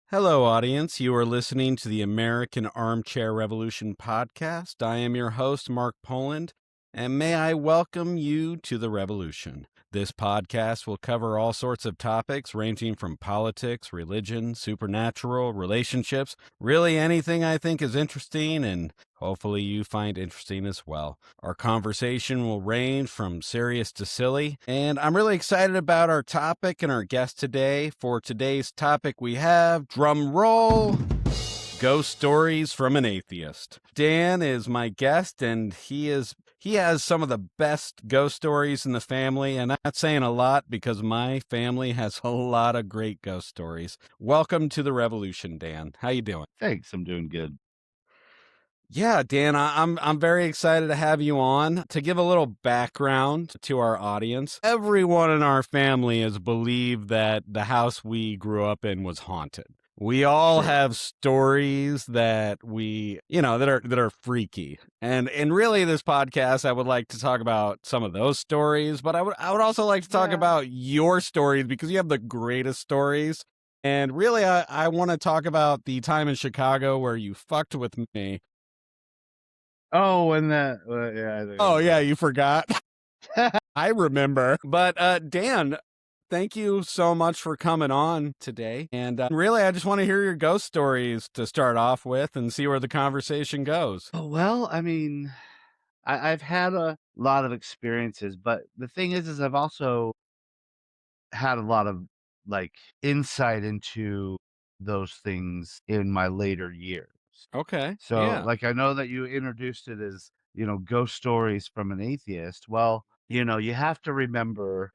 Hello, audience. You are listening to the American Armchair Revolution podcast. I am your host, Mark Poland, and may I welcome you to the revolution. This podcast will cover all sorts of topics ranging from politics, religion, supernatural, relationships, really anything I think is interesting, and hopefully you find interesting as well. Our conversation will range from serious to silly, and I'm really excited about our topic and our guest today. For today's topic, we have, drum roll, ghost stories from an atheist. Dan is my guest, and he has some of the best ghost stories in the family, and that's saying a lot because my family has a lot of great ghost stories. Welcome to the revolution, Dan. How you doing? Thanks, I'm doing good. Yeah, Dan, I'm very excited to have you on. To give a little background to our audience, everyone in our family has believed that the house we grew up in was haunted. We all Sure. have stories that that are freaky. And really this podcast I would like to talk about some of those stories, but I would also like to talk Yeah. about your stories because you have the greatest stories. And really I want to talk about the time in Chicago where you fucked with me. Oh, and that, yeah, I think Oh, I yeah, you forgot? know. I remember. But, Dan, thank you so much for coming on today. And really, I just want to hear your ghost stories to start off with and see where the conversation goes. Oh, well, I mean, I've had a lot of experiences, but the thing is I've also had a lot of like insight into those things in my later years. Okay. So, Yeah. like, I know that you introduced it as, ghost stories from an atheist. Well, you have to remember,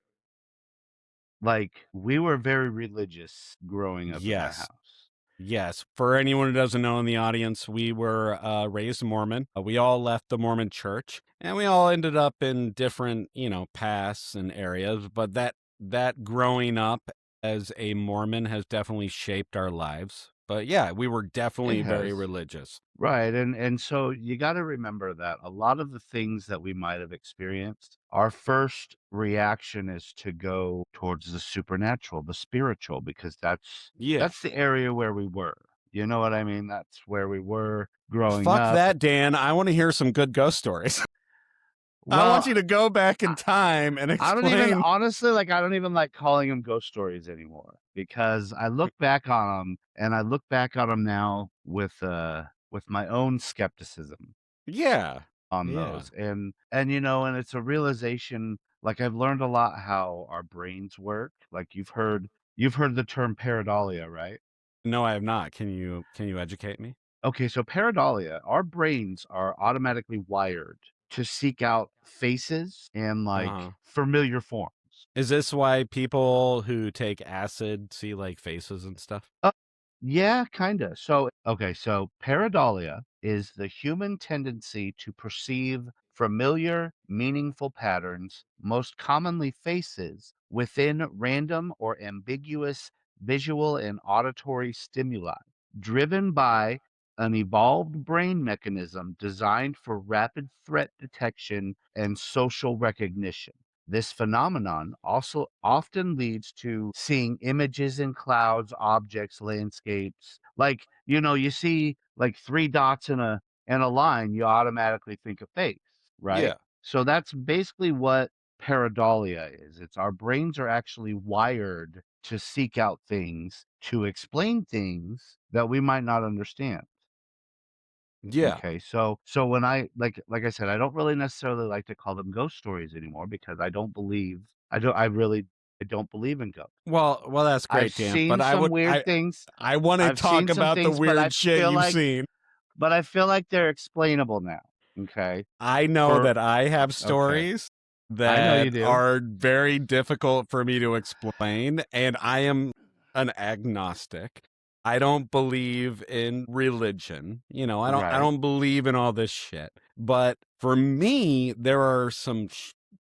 like, we were very religious growing up in my Yes. house. Yes. For anyone who doesn't know in the audience, we were raised Mormon. We all left the Mormon church and we all ended up in different, paths and areas. But that growing up as a Mormon has definitely shaped our lives. But yeah, we were It definitely very has. religious. Right, and so you gotta remember that a lot of the things that we might have experienced, our first reaction is to go towards the supernatural, the spiritual, because Yeah. that's the area where we were. You know what I mean? That's where we were growing Fuck up. that, Dan. I want to hear some good ghost stories. I want Well, you to go back I, in time and I don't even explain. honestly I don't even like calling them ghost stories anymore because I look back on them and I look back on them now with my own skepticism Yeah. on Yeah. those. And it's a realization, like I've learned a lot how our brains work. Like you've heard the term pareidolia, right? No, I have not. Can you educate me? Okay, so pareidolia, our brains are automatically wired to seek out faces and Uh-huh. like familiar forms. Is this why people who take acid see like faces and stuff? Yeah, kinda. So pareidolia is the human tendency to perceive familiar, meaningful patterns, most commonly faces, within random or ambiguous visual and auditory stimuli, driven by an evolved brain mechanism designed for rapid threat detection and social recognition. This phenomenon also often leads to seeing images in clouds, objects, landscapes. Like, you see like three dots in a line, you automatically think of face, right? Yeah. So that's basically what pareidolia is. It's our brains are actually wired to seek out things, to explain things that we might not understand. Yeah. Okay, so when like I said, I don't really necessarily like to call them ghost stories anymore because I don't believe in ghosts. Well, that's I've great, Dan. But seen I some would weird things. I want to I've talk seen some about the things, but I weird shit feel you've like seen. they're explainable now. Okay. I know For that I have okay. stories I know that you do. are very difficult for me to explain, and I am an agnostic. I don't believe in religion. I Right. don't believe in all this shit. But for me, there are some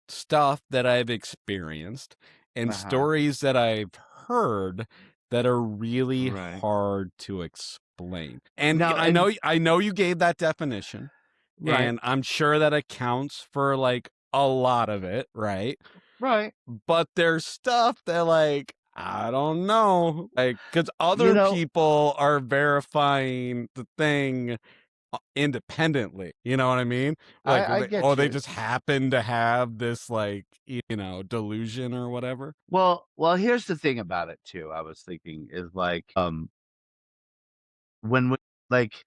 stuff that I've experienced and Uh-huh. stories that I've heard that are really Right. hard to explain. And Now I know and you gave that definition, right. and I'm sure that accounts for like a lot of it, right? Right. But there's stuff that like I don't know. Like, because You other know, people are verifying the thing independently. You know what I mean? Like, I oh, get they you. just happen to have this, like, delusion or whatever. Well, here's the thing about it too, I was thinking is like, when we like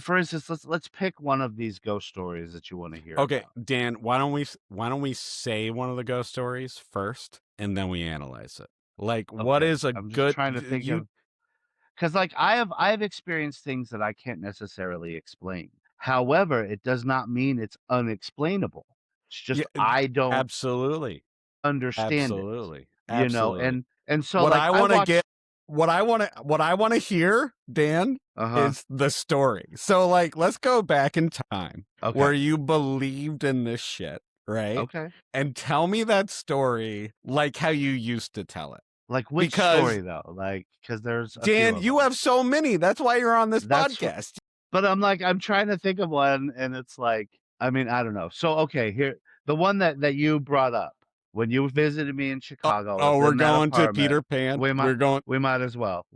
for instance, let's pick one of these ghost stories that you wanna hear Okay, about. Dan, why don't we say one of the ghost stories first and then we analyze it? Like, what Okay, is a I'm just good trying to think you of 'cause, like, I have experienced things that I can't necessarily explain. However, it does not mean it's unexplainable. It's yeah, just I don't absolutely. understand it, Absolutely. you know, Absolutely. and so, What like, I I wanna get watched what I wanna hear, Dan, Uh-huh, is the story. So, like, let's go back in time where okay, you believed in this shit, right? okay. And tell me that story like how you used to tell it. Like, which Because, story though? Like, because there's a few Dan, of you them. have so many. That's why you're on this That's wh podcast. But I'm trying to think of one, and it's like, I mean, I don't know. So, okay, here the one that you brought up, when you visited me in Oh, Chicago, I oh, was we're in that going to apartment. Peter Pan. We might We're going we might as well.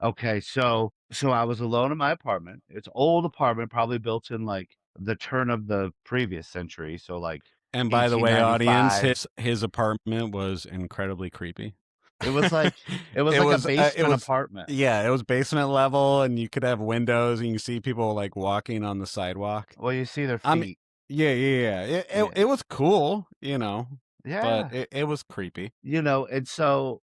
Okay, so I was alone in my apartment. It's old apartment, probably built in, like, the turn of the previous century, so, like, and by the way, audience, 1895. his apartment was incredibly creepy. It was like it was It like a was, basement apartment. yeah, it was basement level, and you could have windows, and you see people like walking on the sidewalk. Well, you see their I mean, feet. yeah, yeah, yeah. It Yeah. was cool, but Yeah. it was creepy. And so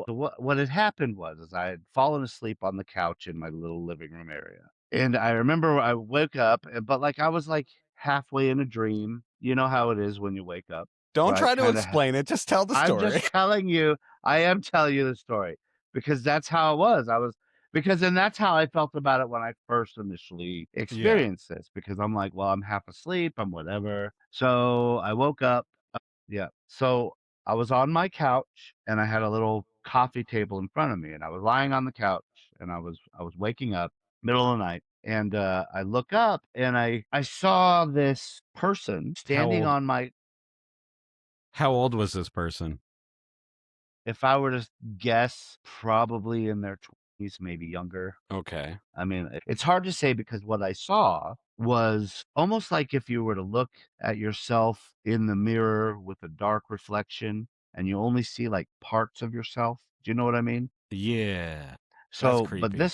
what had happened was is I had fallen asleep on the couch in my little living room area. And I remember I woke up, but like I was like halfway in a dream. You know how it is when you wake up, Don't right? try to Kind of explain it. Just tell the I'm story. just telling you, I am telling you the story because that's how it was. And that's how I felt about it when I first initially Yeah. experienced this because I'm like, well, I'm half asleep, I'm whatever. So I woke up. Yeah. So I was on my couch and I had a little coffee table in front of me and I was lying on the couch and I was waking up middle of the night and I look up and I saw this person How standing old? on my How old was this person? if I were to guess, probably in their 20s, maybe younger. Okay. I mean, it's hard to say because what I saw was almost like if you were to look at yourself in the mirror with a dark reflection and you only see like parts of yourself. Do you know what I mean? Yeah. That's So, but creepy.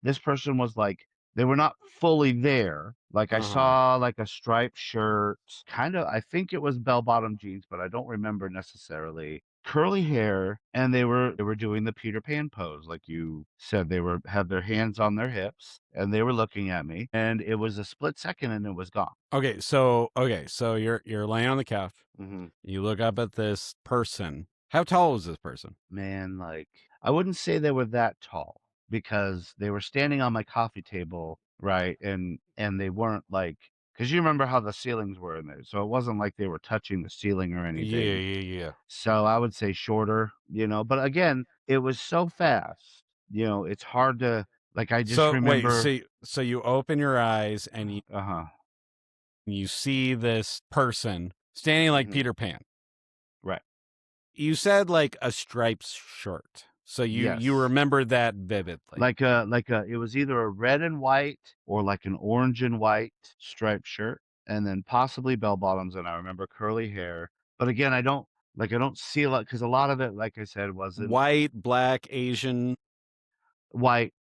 this person was like they were not fully there. Like I Uh huh. saw like a striped shirt, kind of I think it was bell-bottom jeans, but I don't remember necessarily. Curly hair, and they were doing the Peter Pan pose, like you said. They were had their hands on their hips, and they were looking at me, and it was a split second, and it was gone. Okay, so you're laying on the couch. Mhm. You look up at this person. How tall was this person? Man, like, I wouldn't say they were that tall because they were standing on my coffee table, right? And they weren't like, because you remember how the ceilings were in there. So it wasn't like they were touching the ceiling or Yeah, anything. yeah, yeah. So I would say shorter, but again, it was so fast, it's hard to like I just So wait, remember so you open your eyes and uh-huh. you see this person standing like Hmm. Peter Pan. Right. You said like a striped shirt. So you Yes. remember that vividly. Like it was either a red and white or like an orange and white striped shirt, and then possibly bell bottoms, and I remember curly hair. But again, I don't see a lot because a lot of it, like I said, wasn't White, black, Asian. white,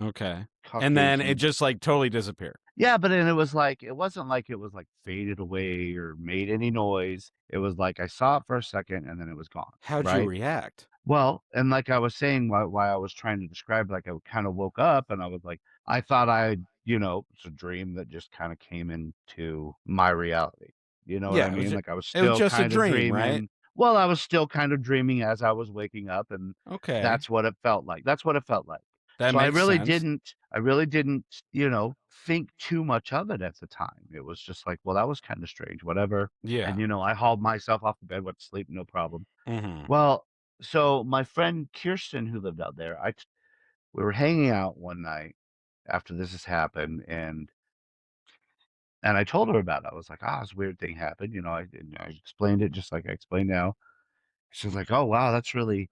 Okay. And then it Caucasian. just like totally disappeared. Yeah, but then it wasn't like it was like faded away or made any noise. It was like I saw it for a second and then it was gone, How'd you right? react? Well, and like I was saying, why I was trying to describe, like I kind of woke up and I was like, I thought it's a dream that just kind of came into my reality. You know what I Yeah, mean? Like I was it was still just a kind of dream, right? dreaming. Well, I was still kind of dreaming as I was waking up, and Okay. that's what it felt like. That's what it felt like. That So makes sense. I really didn't, think too much of it at the time. It was just like, well, that was kind of strange, whatever. And Yeah. I hauled myself off the bed, went to sleep, no problem. Mhm. Well, so my friend Kirsten, who lived out there, we were hanging out one night after this has happened, and I told her about it. I was like, "Ah, this weird thing happened." I explained it just like I explained now, She's like, "Oh, wow, that's really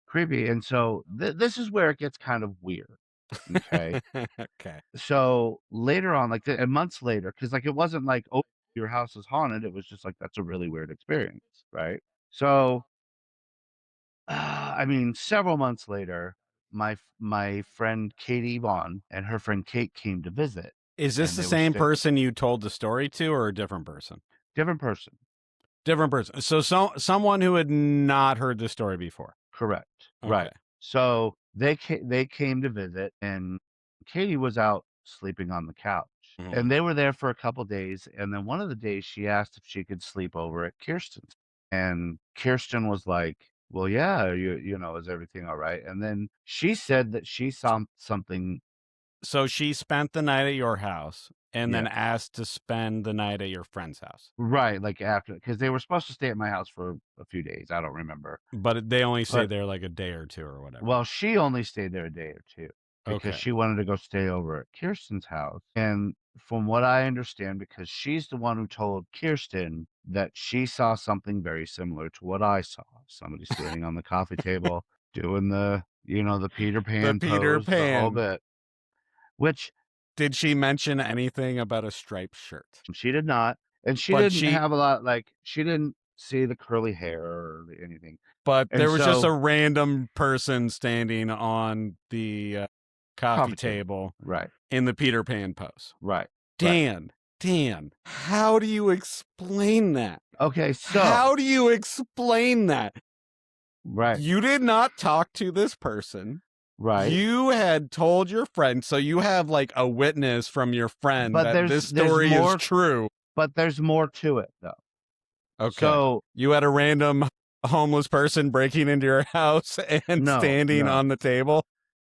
creepy." And so this is where it gets kind of weird. Okay. Okay. So later on, like months later, because like it wasn't like, oh, your house is haunted. It was just like, that's a really weird experience. Right. So, I mean, several months later, my friend Katie Vaughn and her friend Kate came to visit, Is this and the they were same staying. person you told the story to, or a different person? Different person. Different person. So someone who had not heard the story before. Correct. Okay. Right. So they came to visit, and Katie was out sleeping on the couch. Mhm. And they were there for a couple days, and then one of the days she asked if she could sleep over at Kirsten's. And Kirsten was like, "Well, yeah, is everything all right?" And then she said that she saw something. So she spent the night at your house and then Yeah. asked to spend the night at your friend's house. Right, like after, because they were supposed to stay at my house for a few days. I don't remember. But they only stay But there like a day or two or whatever. well, she only stayed there a day or two because Okay. she wanted to go stay over at Kirsten's house. And from what I understand, because she's the one who told Kirsten that she saw something very similar to what I saw. Somebody standing on the coffee table doing the Peter The Pan Peter pose, the whole Pan. bit, which Did she mention anything about a striped shirt? she did not. And she But didn't she have a lot, like, she didn't see the curly hair or anything. but And there was just so, a random person standing on the coffee coffee table. table Right, in the Peter Pan pose. right, right. Dan, how do you explain that? Okay, so, How do you explain that? right, You did not talk to this person. right. You had told your friend, so you have like a witness from your friend But that this there's story is more true. but there's more to it, though. Okay. So You had a random homeless person breaking into your house and no, standing no. on the table.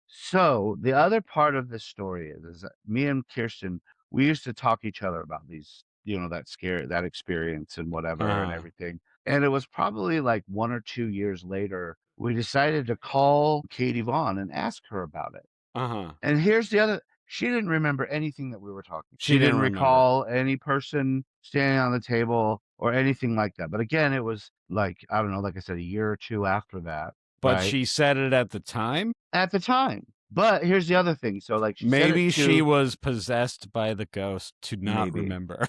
So the other part of this story is that me and Kirsten, we used to talk each other about these, that experience and whatever and Uh, everything. And it was probably like 1 or 2 years later, we decided to call Katie Vaughn and ask her about it. uh-huh. And here's the other, she didn't remember anything that we were talking. She She didn't didn't remember. recall any person standing on the table or anything like that. But again, it was like, I don't know, like I said, a year or 2 after that, But right? she said it at the time. At the time. But here's the other thing. So like she said it Maybe she to, was possessed by the ghost to not maybe. remember.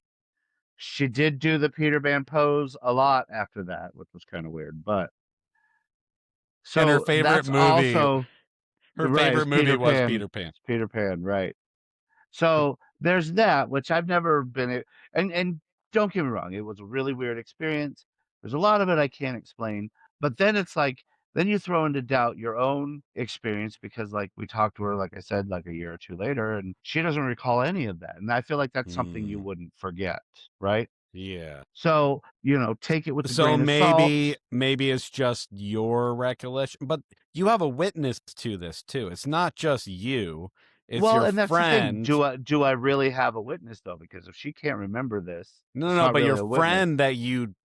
She did do the Peter Pan pose a lot after that, which was kind of weird. But And so that's also her right, favorite it's movie Peter was Pan. Peter Pan. It's Peter Pan, right. So there's that, which I've never and don't get me wrong, it was a really weird experience. There's a lot of it I can't explain, but then it's like, then you throw into doubt your own experience because like we talked to her, like I said, like a year or two later, and she doesn't recall any of that. And I feel like that's something you Mm, wouldn't forget, right? yeah. So, take it with a So grain of salt. maybe it's just your recollection, but you have a witness to this too. It's not just you, it's Well, your and that's the thing. friend. Do I really have a witness though? Because if she can't remember this, No, it's no, not but really your a witness. friend that you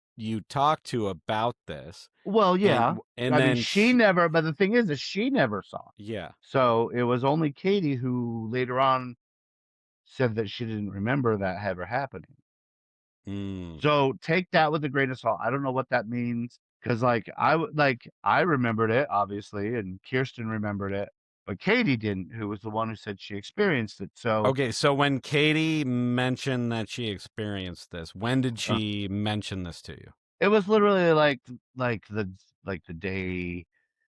talked to about this, Well, yeah. and I mean, then she never, but the thing is she never saw it. yeah. So it was only Katie who later on said that she didn't remember that ever happening. Mm. So take that with a grain of salt. I don't know what that means because, like, I remembered it obviously, and Kirsten remembered it, but Katie didn't, who was the one who said she experienced it. So Okay, so when Katie mentioned that she experienced this, when did uh, she mention this to you? it was literally like the day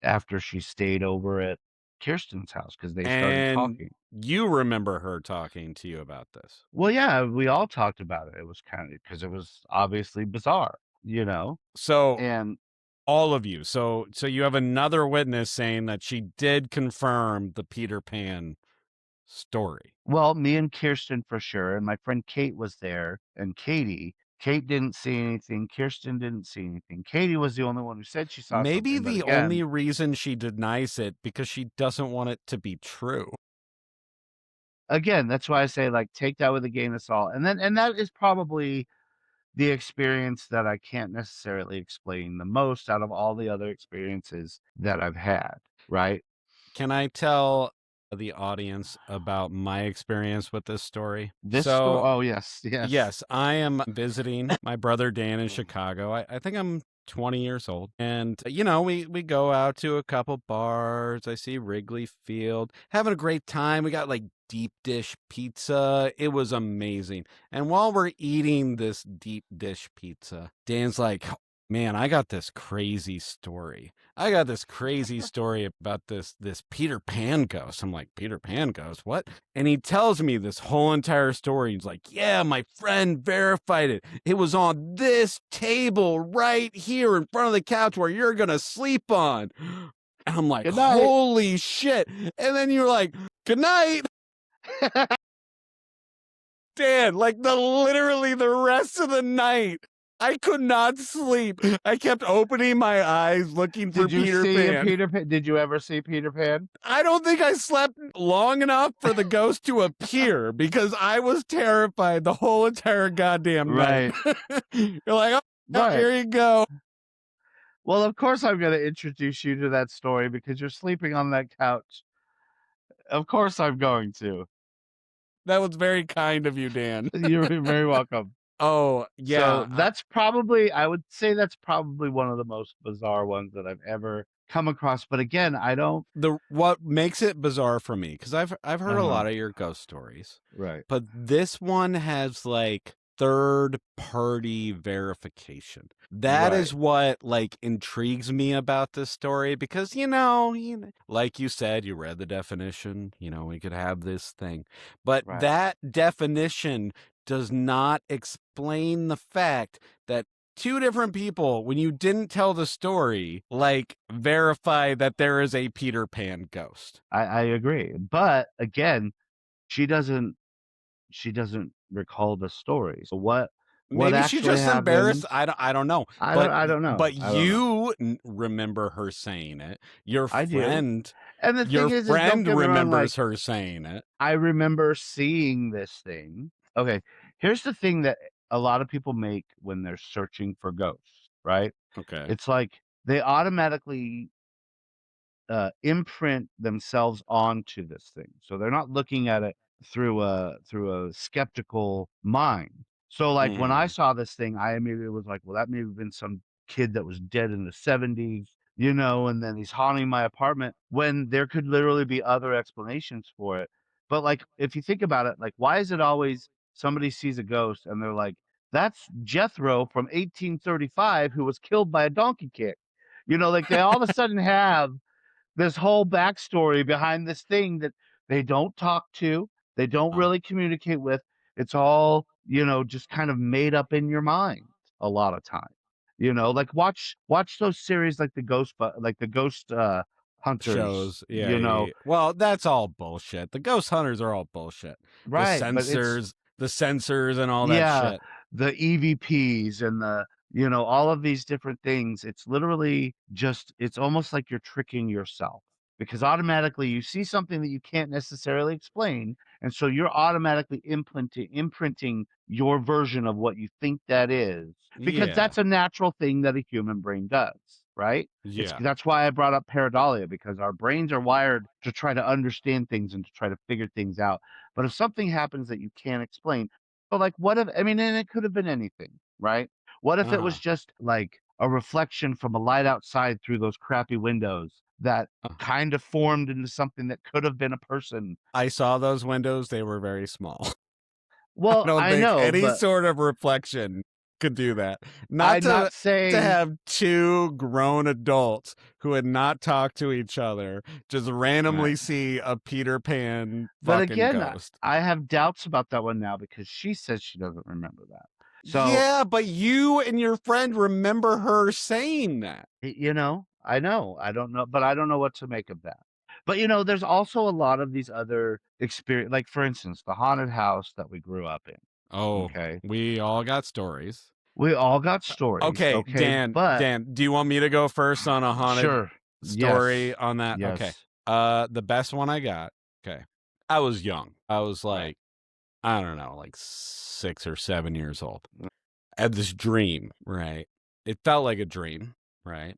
after she stayed over at Kirsten's house because they started And talking. you remember her talking to you about this. Well, yeah, we all talked about it. It was kind of because it was obviously bizarre, you know? So And all of you. So you have another witness saying that she did confirm the Peter Pan story. well, me and Kirsten for sure, and my friend Kate was there, and Katie. Kate didn't see anything. Kirsten didn't see anything. Katie was the only one who said she saw Maybe something. But the again, only reason she denies it because she doesn't want it to be true. that's why I say like take that with a grain of salt. And that is probably the experience that I can't necessarily explain the most out of all the other experiences that I've had, right? Can I tell the audience about my experience with this story? This story, So, oh yes, yes. yes, I am visiting my brother Dan in Chicago. I think I'm 20 years old. And, we go out to a couple bars. I see Wrigley Field, having a great time. We got like deep dish pizza. It was amazing. And while we're eating this deep dish pizza, Dan's like, man, I got this crazy story. I got this crazy story about this Peter Pan ghost. I'm like, Peter Pan ghost? What? And he tells me this whole entire story. He's like, yeah, my friend verified it. It was on this table right here in front of the couch where you're going to sleep on. And I'm like, Good night. holy shit. And then you're like, good night. Dan, like literally the rest of the night, I could not sleep. I kept opening my eyes looking for Did you Peter see a Pan. Peter Pan? Did you ever see Peter Pan? I don't think I slept long enough for the ghost to appear because I was terrified the whole entire goddamn night. You're like, oh, Right. here you go. Well, of course I'm going to introduce you to that story because you're sleeping on that couch. Of course I'm going to. That was very kind of you, Dan. You're very welcome. Oh, So yeah. that's probably, I would say that's probably one of the most bizarre ones that I've ever come across. But again, I don't. What makes it bizarre for me, because I've heard a Uh-huh. lot of your ghost stories, Right. but this one has like third party verification. That Right. is what like intrigues me about this story because like you said, you read the definition, we could have this thing. But Right. that definition does not explain the fact that two different people, when you didn't tell the story, like verify that there is a Peter Pan ghost. I agree. But again, she doesn't recall the story. So what Maybe she's actually just embarrassed. happened? I don't know. I But don't know. but I don't know. you remember her saying it. Your I do. friend And the your thing is don't friend get me wrong, like remembers her saying it. I remember seeing this thing. Okay, here's the thing that a lot of people make when they're searching for ghosts, right? Okay. It's like they automatically imprint themselves onto this thing. So they're not looking at it through a skeptical mind. So like when I Mhm. saw this thing, I immediately was like, well, that may have been some kid that was dead in the 70s, and then he's haunting my apartment when there could literally be other explanations for it. But like if you think about it, like why is it always somebody sees a ghost and they're like, that's Jethro from 1835 who was killed by a donkey kick. Like they all of a sudden have this whole backstory behind this thing that they don't talk to, they don't Uh, really communicate with. It's all, just kind of made up in your mind a lot of time. Like watch those series like the Ghost Hunters, shows. Yeah. Well, that's all bullshit. The ghost hunters are all bullshit. The right, but it's sensors and all that yeah, shit. the EVPs and all of these different things. It's literally just, it's almost like you're tricking yourself because automatically you see something that you can't necessarily explain. And so you're automatically imprinting your version of what you think that is, because Yeah. that's a natural thing that a human brain does. Right. Yeah. That's why I brought up pareidolia, because our brains are wired to try to understand things and to try to figure things out. But if something happens that you can't explain, but, like, what if, I mean, and it could have been anything, right? What if it Uh-huh. was just, like, a reflection from a light outside through those crappy windows that Uh, kind of formed into something that could have been a person? I saw those windows. They were very small. I Well, don't I think know, any but sort of reflection could do that. Not I'm not to saying have two grown adults who had not talked to each other just right. randomly see a Peter Pan But fucking again, ghost. I have doubts about that one now because she says she doesn't remember that. So, Yeah, but you and your friend remember her saying that. I know. I don't know, but I don't know what to make of that. But there's also a lot of these other experience, like for instance, the haunted house that we grew up in. Oh, Okay. we all got stories. We all got stories, Okay, okay? But Dan, do you want me to go first on a haunted sure. story Yes. on that? Okay. Yes. The best one I got. Okay. I was young. I was Right. like, I don't know, like 6 or 7 years old. I had this dream, right? It felt like a dream, right?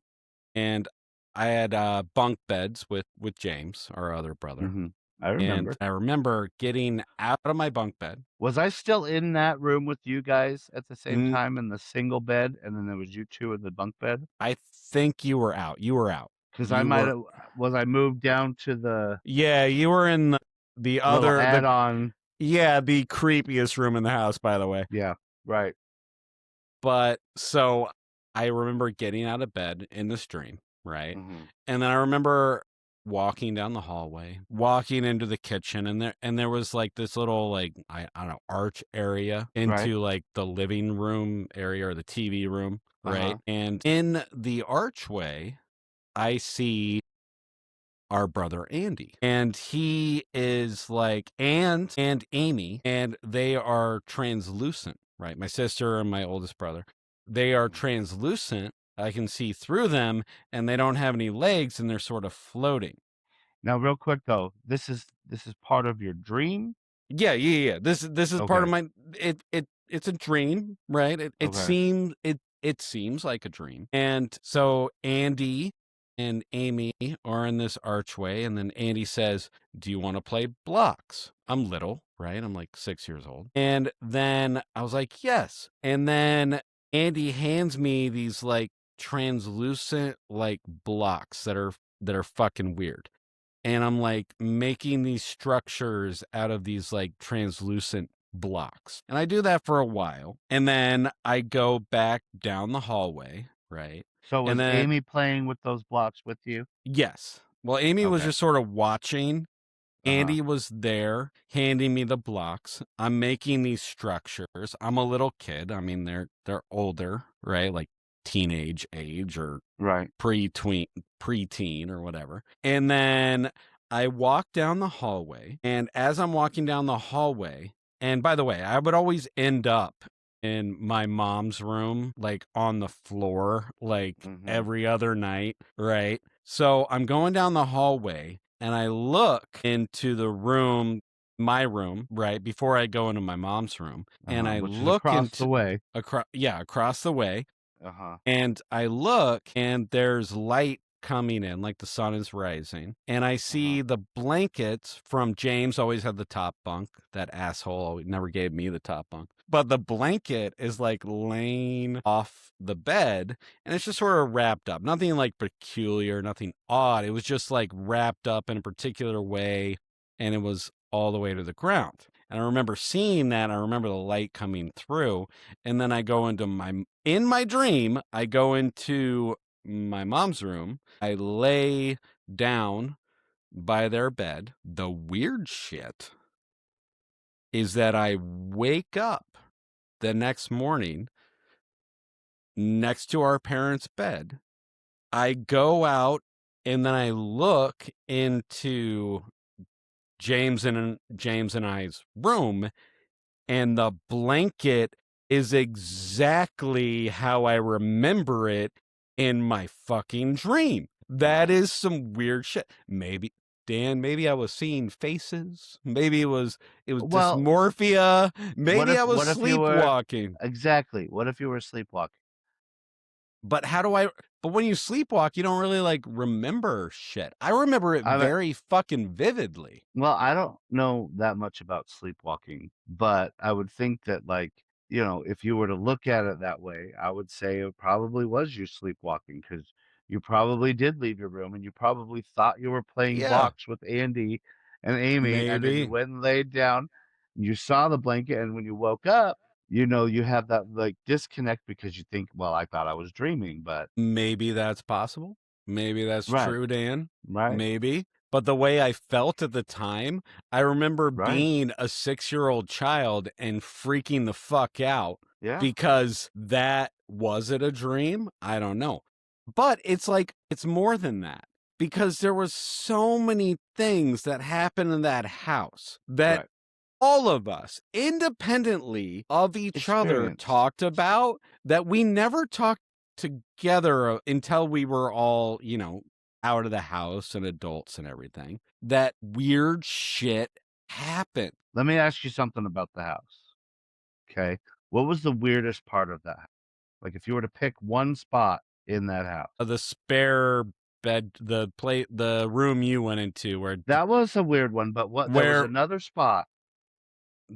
And I had bunk beds with James, our other brother. Mhm. I And remember. I remember getting out of my bunk bed. Was I still in that room with you guys at the same N time in the single bed, and then there was you 2 in the bunk bed? I think you were out. You were out. 'Cause I You might were have was I moved down to the Yeah, you were in the little other the add-on. yeah, the creepiest room in the house, by the way. Yeah, right. But so I remember getting out of bed in this dream, right? Mhm. And then I remember walking down the hallway, walking into the kitchen, and there was like this little like I don't know, arch area Right. into like the living room area or the TV room, right? Uh-huh. And in the archway, I see our brother Andy. And he is like and Amy, and they are translucent, right? My sister and my oldest brother. They are Mhm. translucent. I can see through them, and they don't have any legs, and they're sort of floating. Now real quick though, this is part of your dream? Yeah. This is part of Okay. my it's a dream, right? Okay. It seems like a dream. And so Andy and Amy are in this archway, and then Andy says, "Do you want to play blocks?" I'm little, right? I'm like 6 years old. And then I was like, "Yes." And then Andy hands me these like translucent like blocks that are fucking weird, and I'm like making these structures out of these like translucent blocks. And I do that for a while. And then I go back down the hallway, right? So And was then, Amy playing with those blocks with you? yes. Well, Amy was Okay. just sort of watching. Uh-huh. Andy was there handing me the blocks. I'm making these structures. I'm a little kid. I mean, they're older, right? Like teenage age or Right. pre-tween, preteen or whatever. And then I walk down the hallway, and as I'm walking down the hallway, and by the way, I would always end up in my mom's room, like on the floor, like Mhm. every other night, right? So I'm going down the hallway, and I look into the room, my room, right before I go into my mom's room, and Uh-huh, I which is look across the into way. across the way, Uh-huh. and I look, and there's light coming in, like the sun is rising. And I Uh-huh. see the blankets from James, always had the top bunk. That asshole never gave me the top bunk. But the blanket is like laying off the bed, and it's just sort of wrapped up. Nothing like peculiar, nothing odd. It was just like wrapped up in a particular way, and it was all the way to the ground. And I remember seeing that. I remember the light coming through, and then I go into in my dream, I go into my mom's room. I lay down by their bed. The weird shit is that I wake up the next morning next to our parents' bed. I go out, and then I look into James and I's room, and the blanket is exactly how I remember it in my fucking dream. That Wow. is some weird shit. Maybe Dan, maybe I was seeing faces. Maybe it was Well, dysmorphia. Maybe I was what if you were sleepwalking. exactly, what if you were sleepwalking? But how do I but when you sleepwalk, you don't really like remember shit. I remember it I mean, very fucking vividly. well, I don't know that much about sleepwalking, but I would think that, like, if you were to look at it that way, I would say it probably was you sleepwalking because you probably did leave your room and you probably thought you were playing Yeah, blocks with Andy and Amy, and then you maybe. went and laid down, and you saw the blanket, and when you woke up, you have that, like, disconnect because you think, "Well, I thought I was dreaming," but Maybe that's possible. Maybe that's right, true, Dan. right, Maybe. But the way I felt at the time, I remember right, being a 6-year-old child and freaking the fuck out yeah, because that was it a dream? I don't know. But it's like, it's more than that because there was so many things that happened in that house that right. all of us, independently of each other, Experienced. talked about that we never talked together until we were all, out of the house and adults and everything. That weird shit happened. Let me ask you something about the house, okay? What was the weirdest part of that house? Like, if you were to pick one spot in that house. The spare the room you went into That was a weird one, but there was where another spot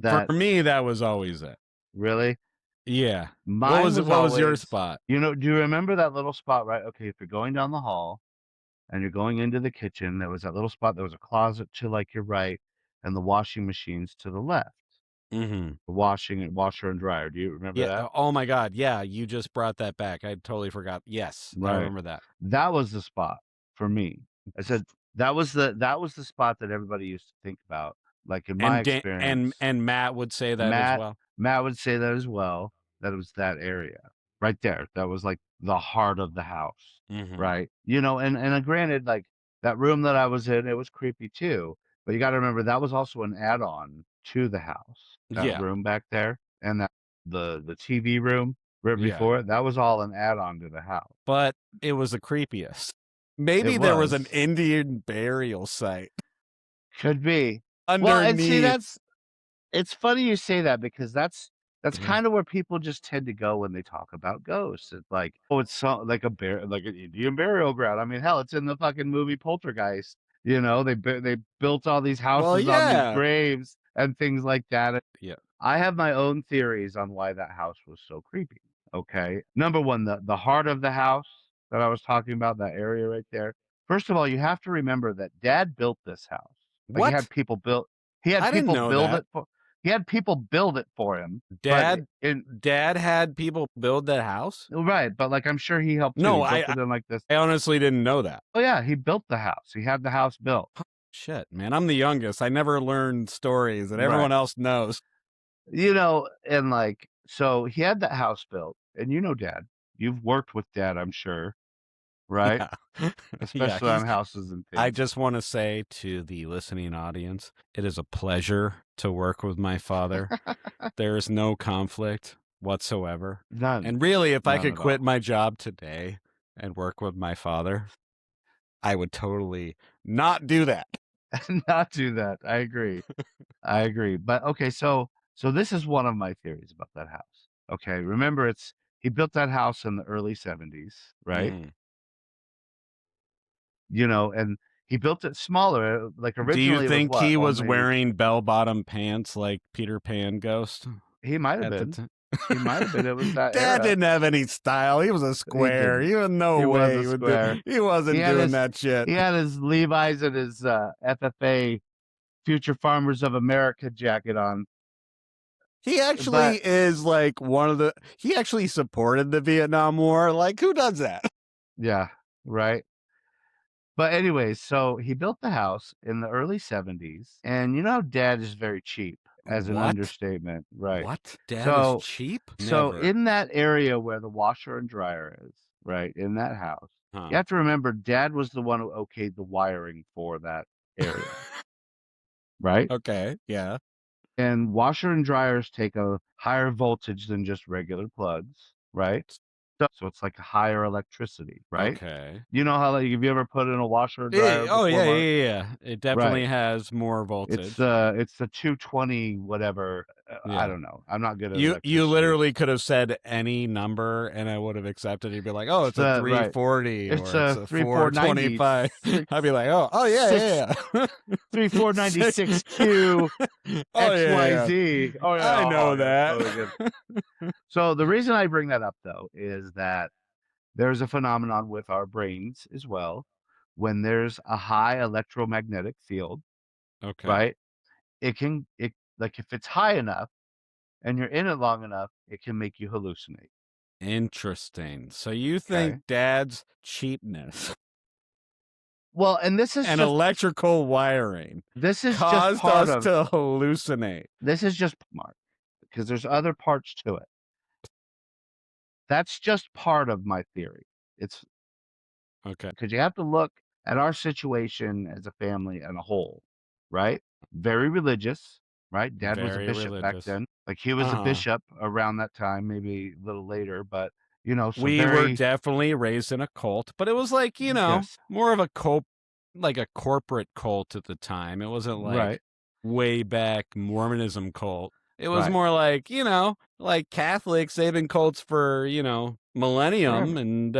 for that me that was always it. really Yeah. mine was What was your always, spot? do you remember that little spot, right? Okay, if you're going down the hall and you're going into the kitchen, there was that little spot, there was a closet to like your right and the washing machines to the left. Mhm. The washer and dryer. Do you remember Yeah, that? oh my god, yeah, you just brought that back. I totally forgot. Yes, I Right. remember that. That was the spot for me. I said that was the spot that everybody used to think about. Like in my And experience, and Matt would say that as Matt well. Matt would say that as well, that it was that area right there. That was like the heart of the house, Mhm. right? And granted, like that room that I was in, it was creepy too. But you got to remember that was also an add-on to the house. That Yeah. room back there and that the TV room right Yeah. before it, that was all an add-on to the house. But it was the creepiest. It Maybe there was an was. Indian burial site Could be. Well, and see, underneath. it's funny you say that because that's kind of where people just tend to go when they talk about ghosts. It's like, oh, it's so, like an Indian burial ground. I mean, hell, it's in the fucking movie Poltergeist. They built all these Well, houses on these yeah. graves and things like that. Yeah. I have my own theories on why that house was so creepy. Okay. Number one, the heart of the house that I was talking about, that area right there. First of all, you have to remember that Dad built this house. Like What? he had I didn't people know build that. it for he had people build it for him. But Dad in Dad had people build that house? right, but like I'm sure he helped too. No, He built it in like this. I honestly didn't know that. Oh yeah, he built the house. He had the house built. Shit, man, I'm the youngest. I never learned stories that Right. everyone else knows. And like so he had that house built. And Dad. You've worked with Dad, I'm sure, right? Yeah. Yeah, Especially on houses and I things. just want to say to the listening audience, it is a pleasure to work with my father. There is no conflict whatsoever. None. And really, if I None could at quit all. my job today and work with my father, I would totally not do that. Not do that. I agree. I agree. But okay, so this is one of my theories about that house. Okay, remember he built that house in the early 70s, right? Mhm. And he built it smaller. Like Do you originally it was think what? he was Only wearing bell-bottom pants like Peter Pan Ghost he might have at the been. time? He might have been. It was that Dad era. didn't have any style. He was a He square. didn't. He was He no was way a he would do. square. He wasn't doing that shit. He had his Levi's and his FFA Future Farmers of America jacket on. He But actually is like he actually supported the Vietnam War. Like, who does that? yeah, right. But anyways, so he built the house in the early 70s, and how Dad is very cheap, as an What? understatement, right? What? Dad is So cheap? so Never. in that area where the washer and dryer is, right, in that house, you Huh. have to remember Dad was the one who okayed the wiring for that area, right? Okay. Yeah. And washer and dryers take a higher voltage than just regular plugs, right? So it's like a higher electricity, right? Okay. You know how, like, have you ever put in a washer or dryer Oh before, yeah, Mark? yeah. It Right. definitely has more It's voltage. the 220 whatever. I Yeah. don't know. I'm not good at You electricity. literally could have said any number and I would have accepted. You'd be like, "Oh, it's It's a right. 340 It's or it's a a 3490 425." I'd be like, "Oh, yeah, six yeah, yeah." 3496Q Oh, yeah, yeah. XYZ. Oh yeah, I oh know yeah, that. totally good. So the reason I bring that up though is that there's a phenomenon with our brains as well. When there's a high electromagnetic field, Okay. right? It like if it's high enough and you're in it long enough, it can make you hallucinate. Interesting. So you think Okay. Dad's cheapness Well, and and electrical wiring this is just caused part us of to hallucinate? this is just Mark, because there's other parts to it. That's just part of my theory. It's Okay. because you have to look at our situation as a family and a whole, right? Very religious, right? Dad was a Very bishop back religious. then. Like he was a Uh-huh. bishop around that time, maybe a little later, but so We were very definitely raised in a cult, but it was like, yes, more of a cult, like a corporate cult at the time. It wasn't like right, way back Mormonism cult. It was right, more like, like Catholics, they've been cults for, millennium, forever. and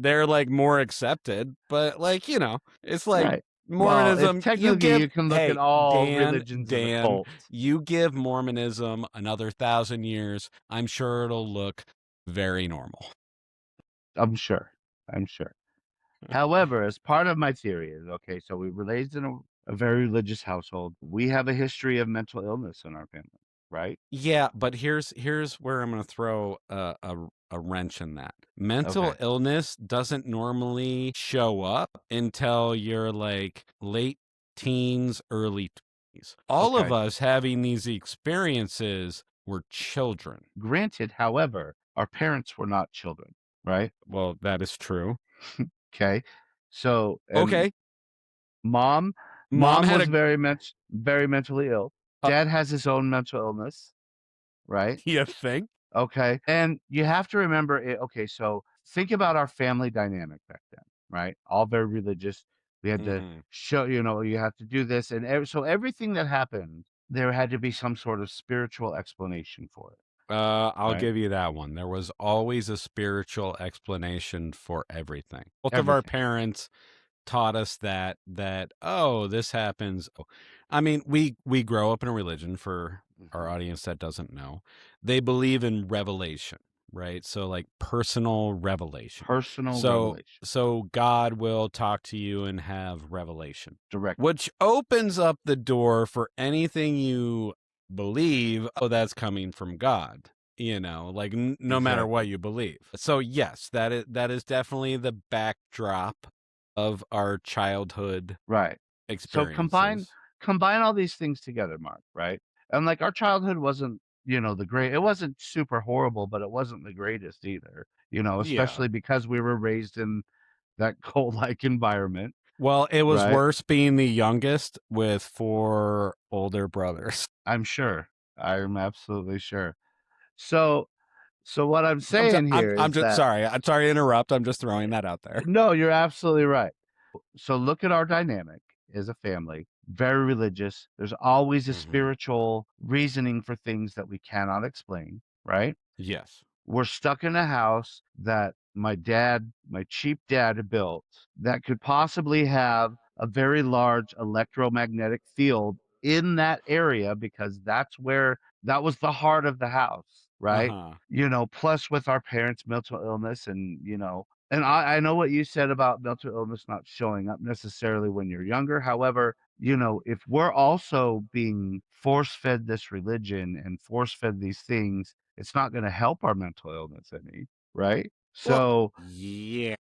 they're like more accepted. But like it's like Right. Well, if Mormonism. You technically give you can look at hey all Dan religions as a Dan, cult. you give Mormonism another 1,000 years, I'm sure it'll look very normal. I'm sure. I'm sure. However, as part of my theory is okay, so we were raised in a very religious household. We have a history of mental illness in our family, right? Yeah, but here's where I'm going to throw a wrench in that. Mental Okay. illness doesn't normally show up until you're like late teens, early 20s. All of Okay. us having these experiences were children. Granted, however, our parents were not children, right? Well, that is true. Okay. So, and Okay, mom, mom mom had was very mentally ill. a Dad has his own mental illness, right? you think? Okay. And you have to remember it. Okay. So think about our family dynamic back then, right? All very religious. We had to Mhm. show, you have to do this. And so everything that happened, there had to be some sort of spiritual explanation for it, I'll right? give you that one. There was always a spiritual explanation for everything. Both of our Everything. parents taught us that oh, this happens. Oh, I mean, we grow up in a religion. For our Hmm. audience that doesn't know, they believe in revelation, right? So like personal revelation. Personal so revelation so God will talk to you and have revelation, directly. which opens up the door for anything you believe, oh, that's coming from God, like no matter what Exactly. you believe. So yes, that is definitely the backdrop of our childhood Right. So experiences. combine all these things together, Mark, right? And like our childhood wasn't, it wasn't super horrible, but it wasn't the greatest either, Yeah. especially because we were raised in that cult-like environment, Well, it was right? worse being the youngest with four older brothers. I'm sure. I'm absolutely sure. So what I'm I'm just, saying I'm, here I'm is just that sorry. I'm sorry to interrupt. I'm just throwing that out there. no, you're absolutely right. So look at our dynamic as a family, very religious. There's always a Hmm. spiritual reasoning for things that we cannot explain, right? Yes. We're stuck in a house that my cheap dad built that could possibly have a very large electromagnetic field in that area because that was the heart of the house, right? Uh-huh. Plus with our parents' mental illness and I know what you said about mental illness not showing up necessarily when you're younger. However, if we're also being force fed this religion and force fed these things, it's not going to help our mental illness any, right? Well, So, yeah.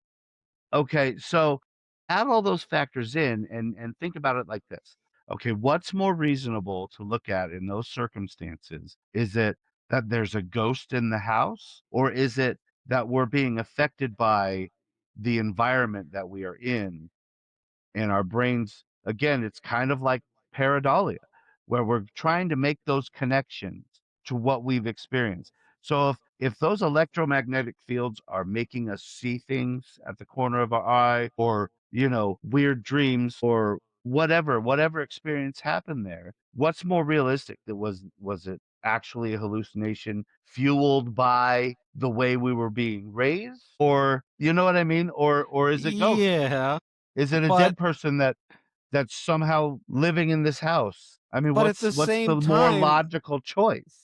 okay, so add all those factors in and think about it like this. Okay, what's more reasonable to look at in those circumstances? Is it that there's a ghost in the house, or is it that we're being affected by the environment that we are in and our brains again it's kind of like pareidolia where we're trying to make those connections to what we've experienced. So if those electromagnetic fields are making us see things at the corner of our eye or weird dreams or whatever experience happened there, what's more realistic? That was it actually a hallucination fueled by the way we were being raised, or you know what I mean, or is it ghosts? Yeah. Is it a But dead person that's somehow living in this house? I mean, but at the what's same the more time, logical choice?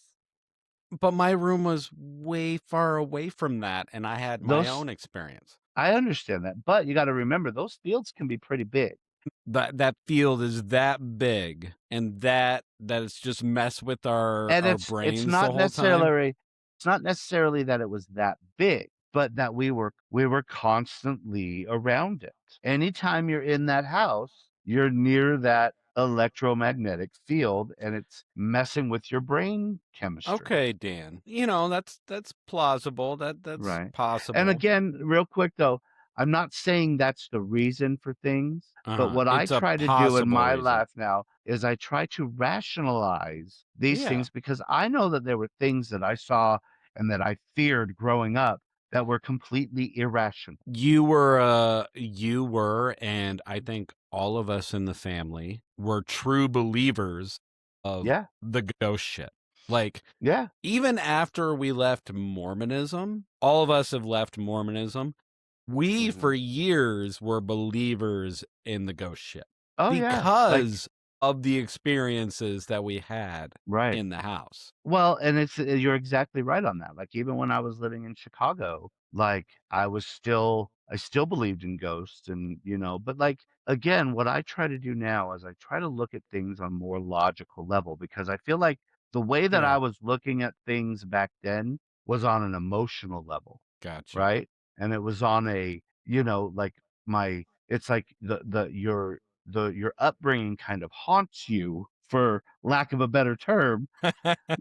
but my room was way far away from that, and I had my Those own experience. I understand that, but you gotta remember those fields can be pretty big. That field is that big, and that it's just mess with our And our it's brains the whole time. not necessarily that it was that big, but that we were constantly around it. Anytime you're in that house, you're near that electromagnetic field and it's messing with your brain chemistry. Okay, Dan. That's plausible. That's Right. And possible. again, real quick though, I'm not saying that's the reason for things, but what I It's a try to do in possible my reason. life now is I try to rationalize these Yeah. things because I know that there were things that I saw and that I feared growing up that were completely irrational. You were, and I think all of us in the family were true believers of Yeah. the ghost shit. Like, Yeah. even after we left Mormonism, all of us have left Mormonism. We, for Mhm. years, were believers in the ghost ship Oh, yeah. Like because of the experiences that we had right. in the house. Well, and it's you're exactly right on that. Like, even when I was living in Chicago, like, I still believed in ghosts and, but, like, again, what I try to do now is I try to look at things on more logical level because I feel like the way that Yeah, I was looking at things back then was on an emotional level, gotcha. right? And it was on a, like it's like your upbringing kind of haunts you, for lack of a better term,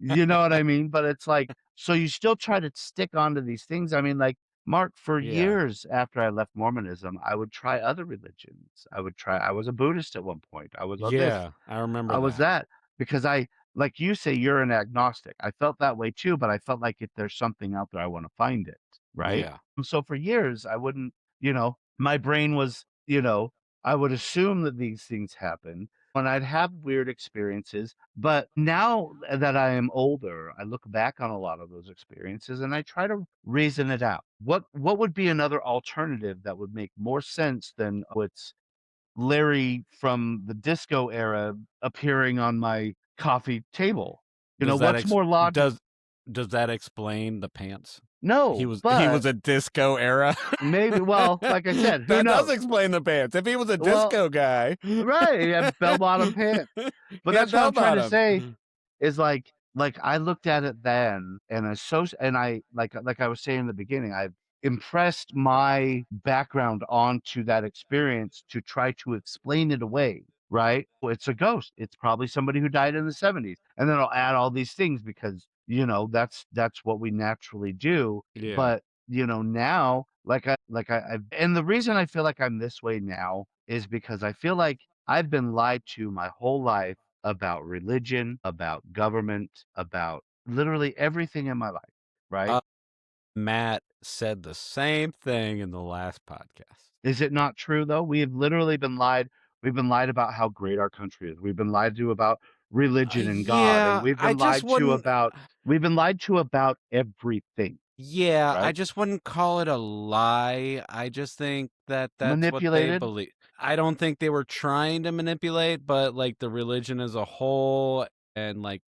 you know what I mean? But it's like, so you still try to stick onto these things. I mean, like, Mark, for Yeah. years after I left Mormonism, I would try other religions. I was a Buddhist at one point. I was a this, Yeah, I remember I was that. that, because like you say, you're an agnostic. I felt that way too, but I felt like if there's something out there, I want to find it. Right. Yeah. And so for years, I wouldn't, my brain was, I would assume that these things happen and I'd have weird experiences. But now that I am older, I look back on a lot of those experiences and I try to reason it out. What would be another alternative that would make more sense than what's Larry from the disco era appearing on my coffee table? Does that What's ex more logical? does that explain the pants? He No, was he but was a disco era. maybe, well, like I said, who That does knows? explain the pants. If he was a Well, disco guy, he right, yeah, bell-bottom pants. But had that's what bell I'm trying to bottoms. say is like I looked at it then and I like I was saying in the beginning, I've impressed my background onto that experience to try to explain it away, right? Well, it's a ghost. It's probably somebody who died in the 70s. And then I'll add all these things because, that's what we naturally do. Yeah. But, now I've and the reason I feel like I'm this way now is because I feel like I've been lied to my whole life about religion, about government, about literally everything in my life, right? Uh, Matt said the same thing in the last podcast. Is it not true though? We have literally been lied. We've been lied about how great our country is. We've been lied to about religion and God, and Yeah, I just wouldn't. we've been lied to about everything, Yeah, I right? just wouldn't call it a lie. I just think that that's what they Manipulated. believe. I don't think they were trying to manipulate, but like the religion as a whole and like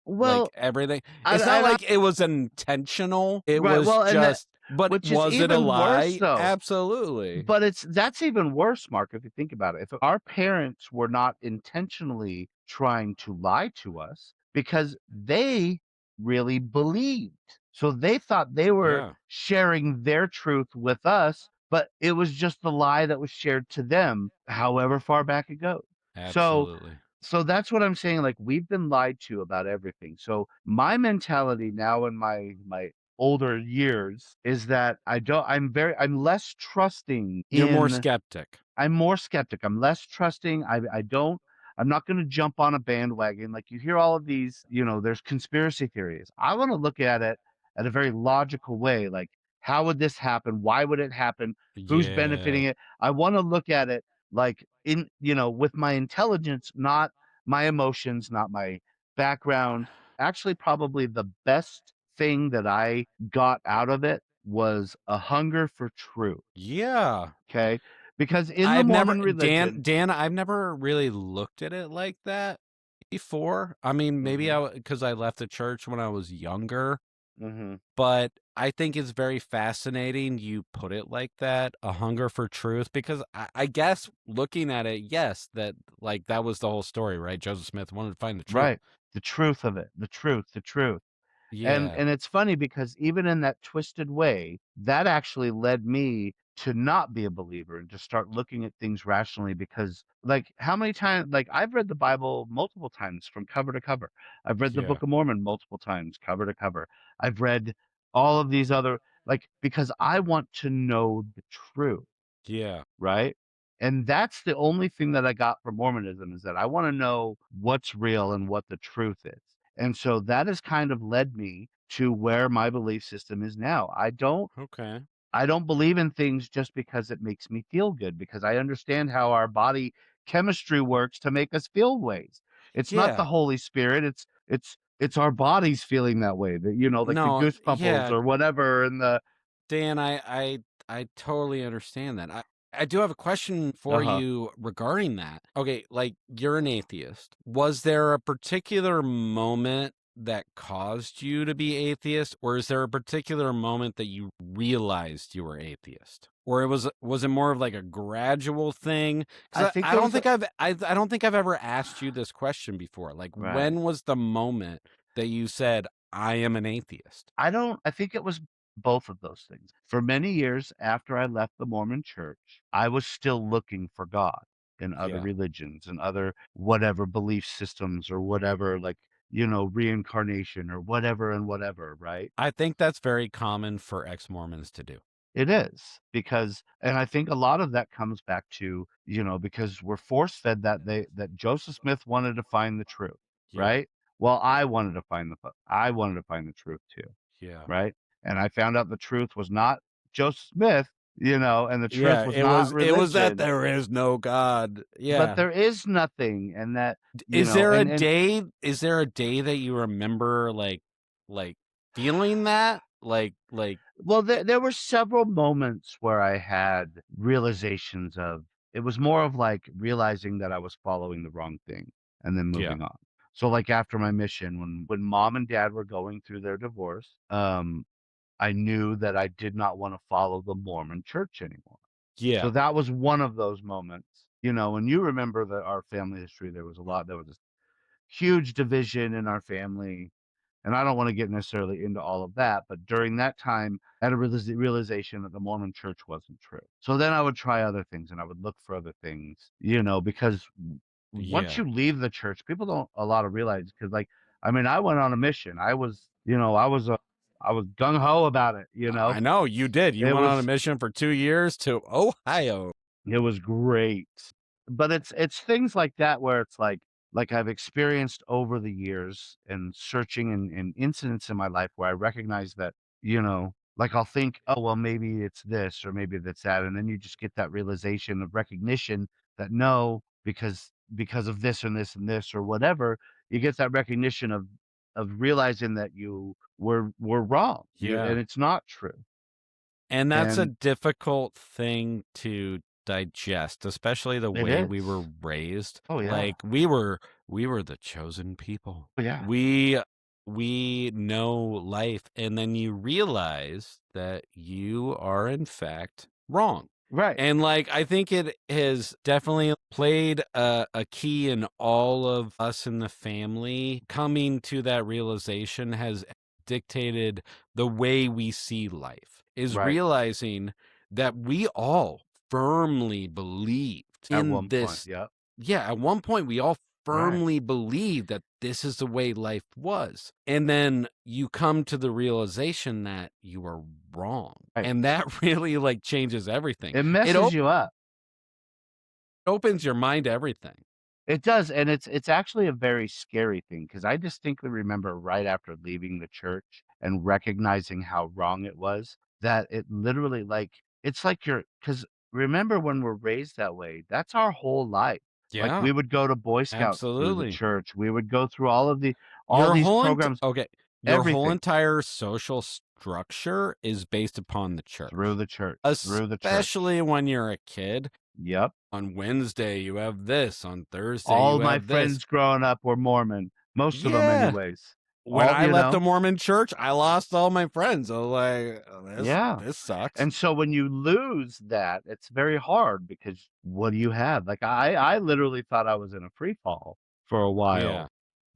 Well, everything. I, It's not I, I like it was intentional. It right. was Well, and that, just, but which is was it a even worse lie? though. Absolutely. But that's even worse, Mark, if you think about it. If our parents were not intentionally trying to lie to us because they really believed. So they thought they were Yeah, sharing their truth with us, but it was just the lie that was shared to them, however far back it goes. So absolutely. so that's what I'm saying. Like, we've been lied to about everything. So my mentality now in my older years is that I'm less trusting You're more in skeptic. I'm more skeptic. I'm less trusting. I'm not going to jump on a bandwagon. Like, you hear all of these, there's conspiracy theories. I want to look at it at a very logical way. Like, how would this happen? Why would it happen? Who's Yeah. benefiting it? I want to look at it like with my intelligence, not my emotions, not my background. Actually, probably the best thing that I got out of it was a hunger for truth. Yeah. Okay. Because in the I've never Mormon Dan religion, Dan, I've never really looked at it like that before. I mean, maybe hmm because I left the church when I was younger, hmm but I think it's very fascinating you put it like that, a hunger for truth, because I guess looking at it, yes, that like that was the whole story, right? Joseph Smith wanted to find the truth. right. The truth of it, the truth. And Yeah. and it's funny because even in that twisted way, that actually led me to not be a believer and to start looking at things rationally because, like, how many times, like, I've read the Bible multiple times from cover to cover. I've read the Yeah. Book of Mormon multiple times, cover to cover. I've read all of these other, like, because I want to know the truth. Yeah. Right? And that's the only thing that I got from Mormonism is that I wanna know what's real and what the truth is. And so that has kind of led me to where my belief system is now. Okay. I don't believe in things just because it makes me feel good, because I understand how our body chemistry works to make us feel ways. It's not the Yeah. Holy Spirit, it's it's our bodies feeling that way, that, like the No, goosebumples yeah, or whatever and the Dan, I totally understand that. I do have a question for Uh-huh. you regarding that. Okay, like you're an atheist. Was there a particular moment that caused you to be atheist, or is there a particular moment that you realized you were atheist? Or was it more of like a gradual thing? I Because think I it don't was a think I don't think I've ever asked you this question before. Like, Right. when was the moment that you said, I am an atheist? I think it was both of those things. For many years after I left the Mormon church, I was still looking for God in other Yeah. religions and other whatever belief systems or whatever, like, reincarnation or whatever and whatever, right? I think that's very common for ex-Mormons to do. It is because and I think a lot of that comes back to, because we're force-fed that Joseph Smith wanted to find the truth, Yeah, right? Well, I wanted to find the truth too, yeah. right? And I found out the truth was not Joseph Smith, and the truth Yeah, was not it was that religion, there is no God. but Yeah. there is nothing and that, Is there a and day that you remember, like, feeling that? well, there were several moments where I had realizations of it was more of like realizing that I was following the wrong thing and then Yeah, moving on. So like after my mission, when mom and dad were going through their divorce, I knew that I did not want to follow the Mormon church anymore. yeah, So that was one of those moments, and you remember that our family history, there was this huge division in our family and I don't want to get necessarily into all of that, but during that time, I had a realization that the Mormon church wasn't true. So then I would try other things and I would look for other things, because once yeah. you leave the church, people don't a lot of realize because like I mean, I went on a mission. I was gung ho about it, I know, you did. You It went on a was mission for 2 years to Ohio. It was great. But it's things like that where it's like I've experienced over the years and searching and incidents in my life where I recognize that, like I'll think, "Oh, well, maybe it's this or maybe that's that," and then you just get that realization of recognition that no, because of this and this and this or whatever, you get that recognition of realizing that you were wrong. Yeah. And it's not true. And that's a And difficult thing to digest, especially the it way we were is. raised. Oh, yeah. Like we were the chosen people. Oh, yeah. We know life, and then you realize that you are in fact wrong. Right. And like I think it has definitely played a key in all of us in the family. Coming to that realization has dictated the way we see life, is Right. realizing that we all firmly believed At in one point, this. yep. Yeah, at one point we all Right, firmly believed that this is the way life was. And then you come to the realization that you are wrong. right. And that really like changes everything. It It messes you up. opens your mind to everything. It does, and it's actually a very scary thing because I distinctly remember right after leaving the church and recognizing how wrong it was, that it literally, like it's like you're because remember when we're raised that way, that's our whole life. Like, Yeah, we would go to Boy Scouts through the absolutely. church, we would go through all these programs, Your whole everything entire social structure is based upon the through church. the church, through the church. Especially when you're a kid. Yep. On Wednesday you have this, on Thursday All you my have this. friends growing up were Mormon, most of them Yeah. anyways. When All I left the Mormon church, I lost all my friends. I was like, "Oh, this Yeah, this sucks." and so when you lose that, it's very hard because what do you have? Like, I literally thought I was in a free fall for a while Yeah.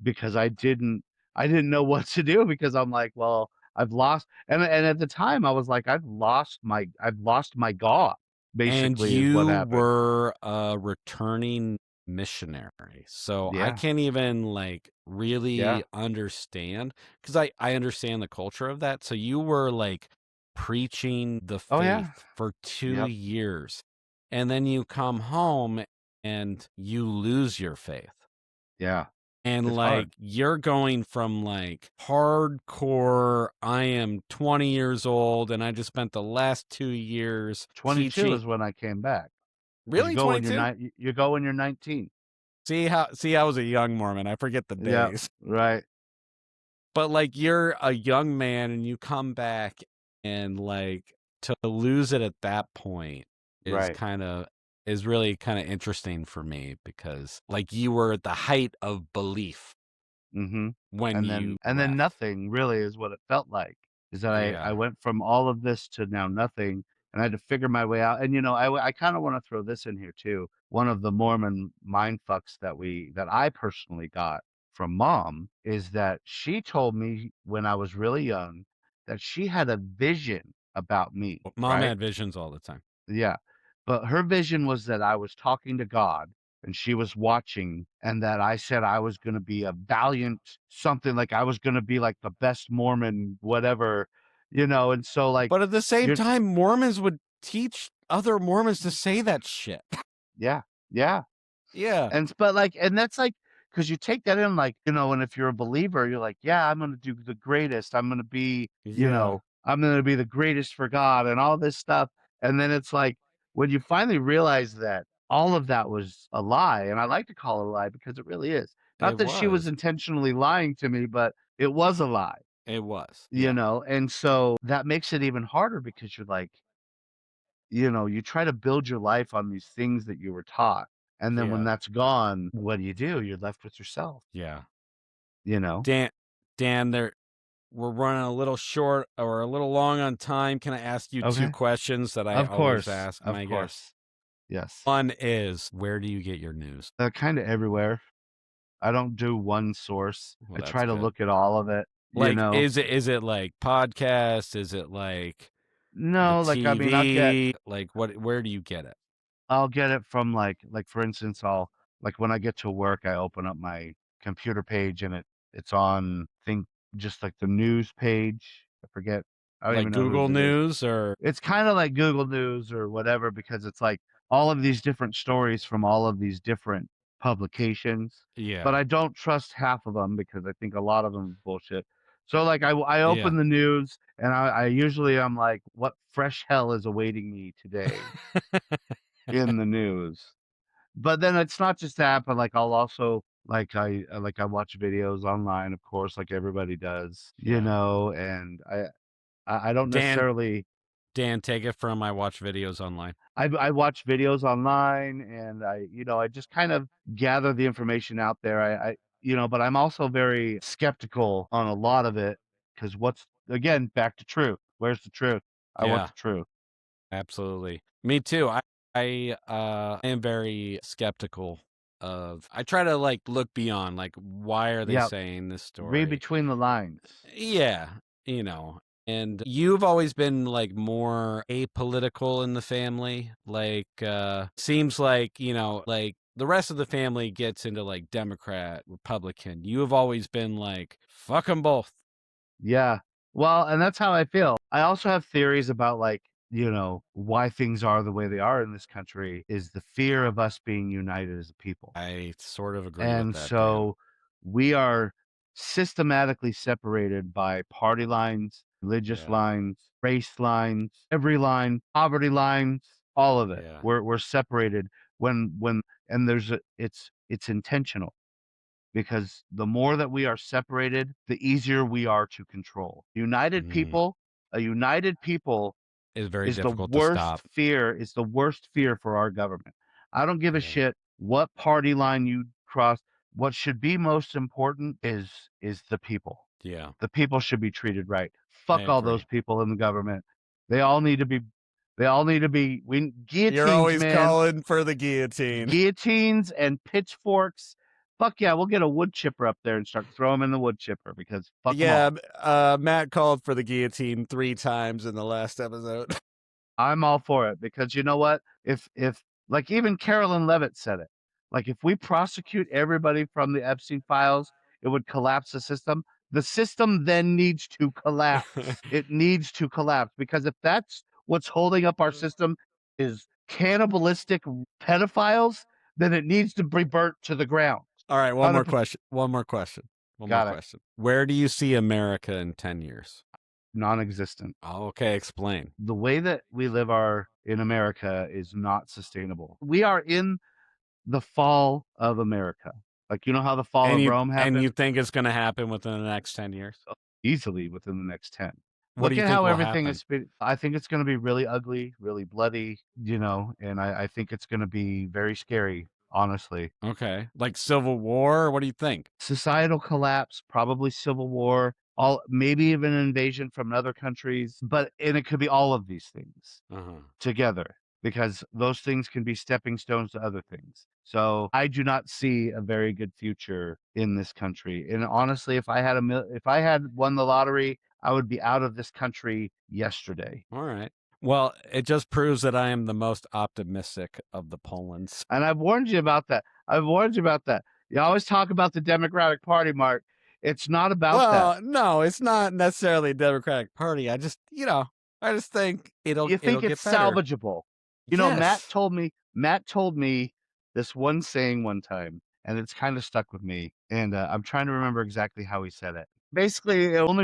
because I didn't know what to do because I'm like, "Well, I've lost," and at the time, I was like, I've lost my God," And basically is what you happened. were a returning missionary. So I Yeah, can't even like yeah. really understand, because I understand the culture of that. So you were like preaching the Oh, yeah. faith for 2 Yep. years, and then you come home and you lose your faith. Yeah. And It's hard. like you're going from like hardcore, I am 20 years old and I just spent the last 2 years 22 teaching. is when I came back. 'Cause Really, 22? you go when you're 19. See, I was a young Mormon. I forget the Yep, days. right. But, like, you're a young man and you come back and, like, to lose it at that point is Right. kinda is really kinda interesting for me because, like, you were at the height of belief Mhm. when you And then left. nothing really is what it felt like, is that I Yeah. went from all of this to now nothing, and I had to figure my way out, and, I kinda wanna throw this in here too. One of the Mormon mind fucks that I personally got from mom is that she told me when I was really young that she had a vision about me, Mom right? had visions all the time. Yeah. But her vision was that I was talking to God and she was watching and that I said I was gonna be a valiant something, like I was gonna be like the best Mormon, whatever, and so like But at the same you're time, Mormons would teach other Mormons to say that shit. yeah, yeah. Yeah. And that's like, because you take that in, like, and if you're a believer, you're like, "Yeah, I'm gonna do the greatest. I'm gonna be, Yeah. I'm gonna be the greatest for God," and all this stuff, and then it's like, when you finally realize that all of that was a lie, and I like to call it a lie because it really is. Not It that she was was. intentionally lying to me, but it was a lie, It was. Yeah. and so that makes it even harder because you're like, you try to build your life on these things that you were taught. And then when Yeah. that's gone, what do? You're left with yourself, Yeah. you know? Dan Dan, we're running a little short or a little long on time. Can I ask you 2 Okay. questions that I always ask Of my guests? course. Yes. One is, where do you get your news? Kinda everywhere. I don't do one source. Well, I that's try to good. look at all of it, you Like, know? is it like podcast? Is it like the No, like, I mean, TV? Like, where do you get it? I'll get it from, like, for instance, when I get to work, I open up my computer page and it's on, think, just like the news page. I don't Like even know Google whose it is. News or It's kinda like Google News or whatever because it's like all of these different stories from all of these different publications, but yeah. I don't trust half of them because I think a lot of them is bullshit. So, like, I Yeah. open the news and I usually I'm like, "What fresh hell is awaiting me today in the news?" But then it's not just that, but, like, I'll also I watch videos online, of course, like everybody does, Yeah. and I don't Dan necessarily Dan, take it from I watch videos online. I watch videos online and I just kind of gather the information out there. But I'm also very skeptical on a lot of it because again, back to truth. Where's the truth? I want Yeah. the truth. Absolutely. Me too. I am very skeptical of I try to like look beyond like why are they Yeah, saying this read story? between the lines. Yeah, you know. And you've always been like more apolitical in the family. Like seems like, like the rest of the family gets into like Democrat, Republican. You have always been like fuck them both. Yeah. Well, and that's how I feel. I also have theories about why things are the way they are in this country is the fear of us being united as a people. I sort of agree with And that, Dan. so we are systematically separated by party lines, religious Yeah. lines, race lines, every line, poverty lines, all of it. Yeah. We're separated when and it's intentional because the more that we are separated, the easier we are to control. Mhm. A united people It's very is the difficult to worst stop. fear is the worst fear for our government. I don't give a Yeah. shit what party line you cross. What should be most important is the people. Yeah. The people should be treated right. I Fuck all those agree. people in the government. They all need to be we You're guillotines, always man. calling for the guillotine. Guillotines and pitchforks. Fuck yeah, we'll get a wood chipper up there and start throwing them in the wood chipper because fuck them Yeah, all. Matt called for the guillotine 3 times in the last episode. I'm all for it because you know what? If like even Carolyn Levitt said it. Like if we prosecute everybody from the Epstein files, it would collapse the system. The system then needs to collapse. It needs to collapse because if that's what's holding up our system is cannibalistic pedophiles, then it needs to be burnt to the ground. All right, one more 100% question. One more question. One more got it. question. Where do you see America in 10 years? Non-existent. Oh, okay, explain. The way that we live our in America is not sustainable. We are in the fall of America. Like, you know how the fall of Rome And you happened? think it's gonna happen within the next 10 years? Easily within the next 10. What do Look you at think how will everything happen? is been I think it's gonna be really ugly, really bloody, and I think it's gonna be very scary, honestly. Okay. Like Civil War? What do you think? Societal collapse, probably civil war, all maybe even an invasion from other countries, and it could be all of these things Uh-huh. together because those things can be stepping stones to other things. So I do not see a very good future in this country. And honestly, if I had won the lottery, I would be out of this country yesterday. All right. Well, it just proves that I am the most optimistic of the Polands. And I've warned you about that. I've warned you about that. You always talk about the Democratic Party, Mark. It's not about that. Well, no, it's not necessarily a Democratic Party. I just think You it'll think it's get better. salvageable. Yes. Matt told me this one saying one time, and it's kinda stuck with me, and, I'm trying to remember exactly how he said it. Basically, um,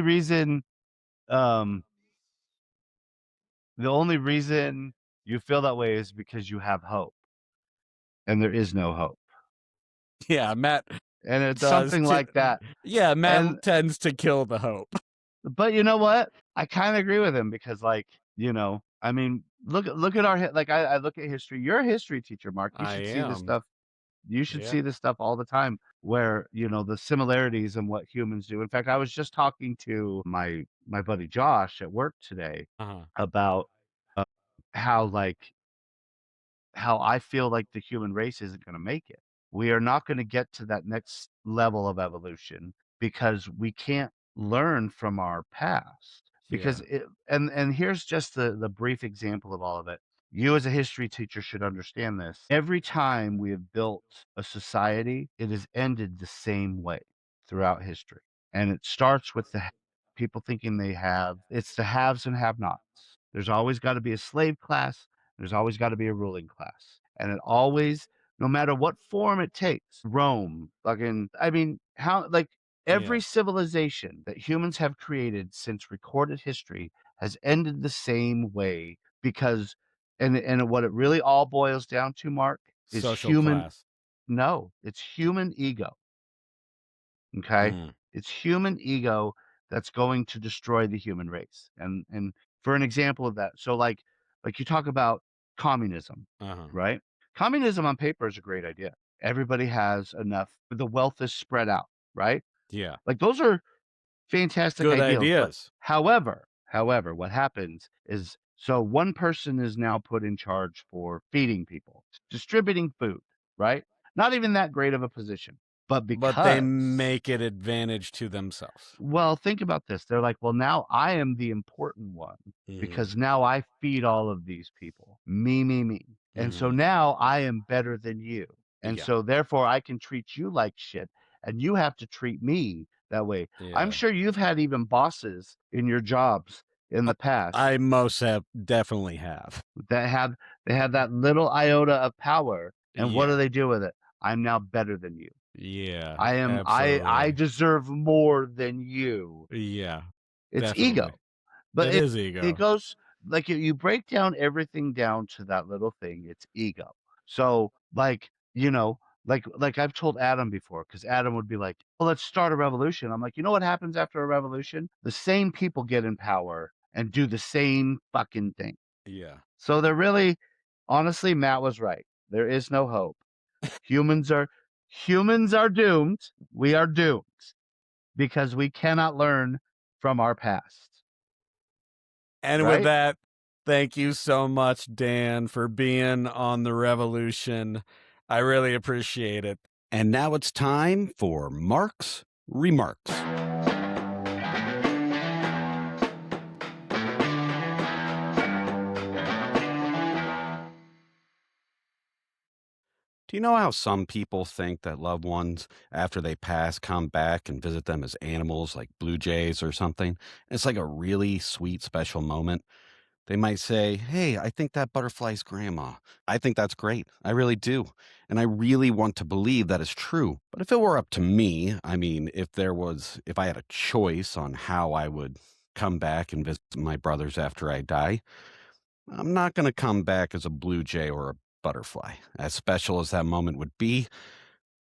the only reason you feel that way is because you have hope, and there is no hope, Yeah, Matt and it's does something t like that, Yeah, Matt and tends to kill the hope. but you know what? I kinda agree with him because, like, I mean, look at our I look at history. You're a history teacher, Mark. I am. You should Yeah. see this stuff all the time where, the similarities in what humans do. In fact, I was just talking to my buddy Josh at work today Uh-huh. about, uh, how, like how I feel like the human race isn't gonna make it. We are not gonna get to that next level of evolution because we can't learn from our past. Because Yeah. it and here's just the brief example of all of it. You as a history teacher should understand this. Every time we have built a society, it has ended the same way throughout history. And it starts with people thinking it's the haves and have-nots. There's always gotta be a slave class, there's always got to be a ruling class. And it always, no matter what form it takes, Rome, fucking, I mean, Yeah. every civilization that humans have created since recorded history has ended the same way because, and what it really all boils down to, Mark, is Social class. no, it's human ego. Okay? Mm. It's human ego that's going to destroy the human race. And for an example of that, so like you talk about communism, Uh-huh. right? Communism on paper is a great idea. Everybody has enough, the wealth is spread out, right? Yeah. Like those are fantastic Good ideals. But ideas. however, what happens is so one person is now put in charge for feeding people, distributing food, right? Not even that great of a position. But But they because make it advantage to themselves. well, think about this. They're like, "Well, now I am the important one Mhm. because now I feed all of these people. Me, me, me. And so Mhm. now I am better than you. And Yeah. so therefore I can treat you like shit and you have to treat me that way." I'm Yeah. sure you've had even bosses in your jobs in Oh, the past I most have definitely have. that have they have that little iota of power and what do Yeah. they do with it? I'm now better than you. Yeah. I Absolutely. deserve more than you. Yeah. It's Definitely. ego. But It is it ego. goes like, you break down everything down to that little thing, it's ego. So, like I've told Adam before, because Adam would be like, "Well, let's start a revolution." I'm like, "You know what happens after a revolution? The same people get in power and do the same fucking thing." Yeah. So they're really honestly, Matt was right. There is no hope. Humans are humans are doomed. We are doomed because we cannot learn from our past, And with right? that, thank you so much, Dan, for being on the revolution. I really appreciate it. And now it's time for Mark's Remarks. Do you know how some people think that loved ones, after they pass, come back and visit them as animals like blue jays or something? It's like a really sweet, special moment. They might say, "Hey, I think that butterfly's grandma." I think that's great. I really do. And I really want to believe that is true. But if it were up to me, I mean, if I had a choice on how I would come back and visit my brothers after I die, I'm not going to come back as a blue jay or a butterfly. As special as that moment would be,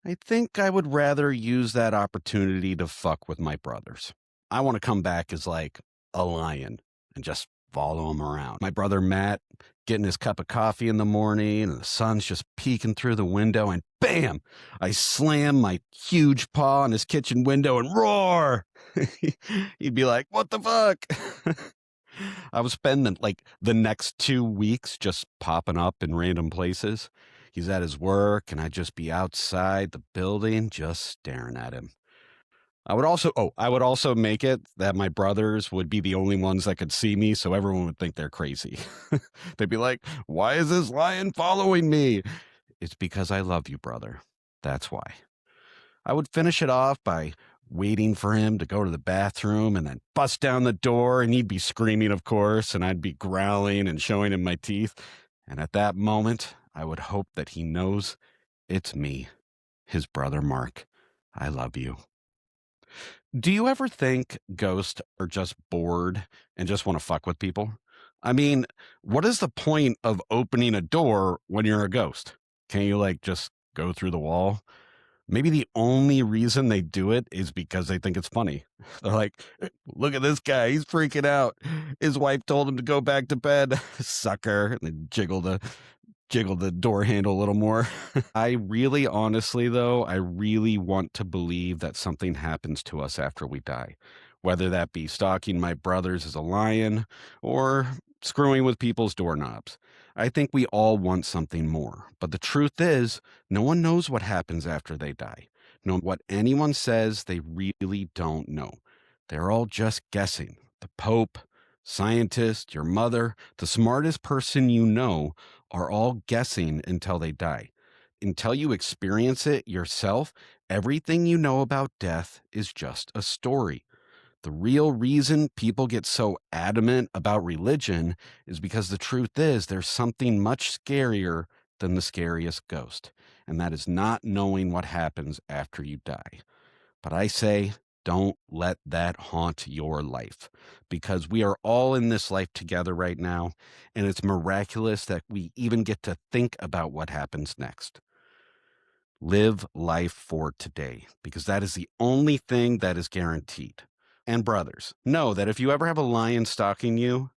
I think I would rather use that opportunity to fuck with my brothers. I want to come back as like a lion and just follow him around. My brother Matt getting his cup of coffee in the morning and the sun's just peeking through the window and bam, I slam my huge paw on his kitchen window and roar. He'd be like, "What the fuck?" I was spending like the next 2 weeks just popping up in random places. He's at his work, and I'd just be outside the building just staring at him. I would also make it that my brothers would be the only ones that could see me, so everyone would think they're crazy. They'd be like, "Why is this lion following me?" It's because I love you, brother. That's why. I would finish it off by waiting for him to go to the bathroom and then bust down the door, and he'd be screaming, of course, and I'd be growling and showing him my teeth. And at that moment, I would hope that he knows it's me, his brother Mark. I love you. Do you ever think ghosts are just bored and just want to fuck with people? I mean, what is the point of opening a door when you're a ghost? Can't you like just go through the wall? Maybe the only reason they do it is because they think it's funny. They're like, "Look at this guy. He's freaking out. His wife told him to go back to bed. Sucker." And they jiggle the door handle a little more. I really, honestly, though, I really want to believe that something happens to us after we die, whether that be stalking my brothers as a lion or screwing with people's doorknobs. I think we all want something more. But the truth is, no one knows what happens after they die. No, what anyone says, they really don't know. They're all just guessing. The Pope, scientist, your mother, the smartest person you know are all guessing until they die. Until you experience it yourself, everything you know about death is just a story. The real reason people get so adamant about religion is because the truth is there's something much scarier than the scariest ghost, and that is not knowing what happens after you die. But I say, don't let that haunt your life because we are all in this life together right now, and it's miraculous that we even get to think about what happens next. Live life for today because that is the only thing that is guaranteed. And brothers, know that if you ever have a lion stalking you,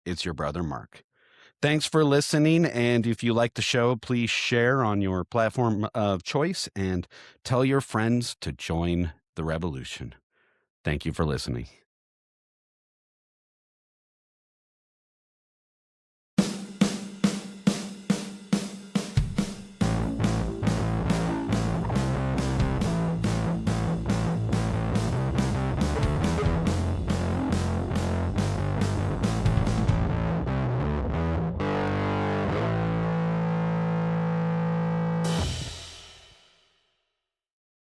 it's your brother Mark. Thanks for listening. And if you like the show, please share on your platform of choice and tell your friends to join the revolution. Thank you for listening.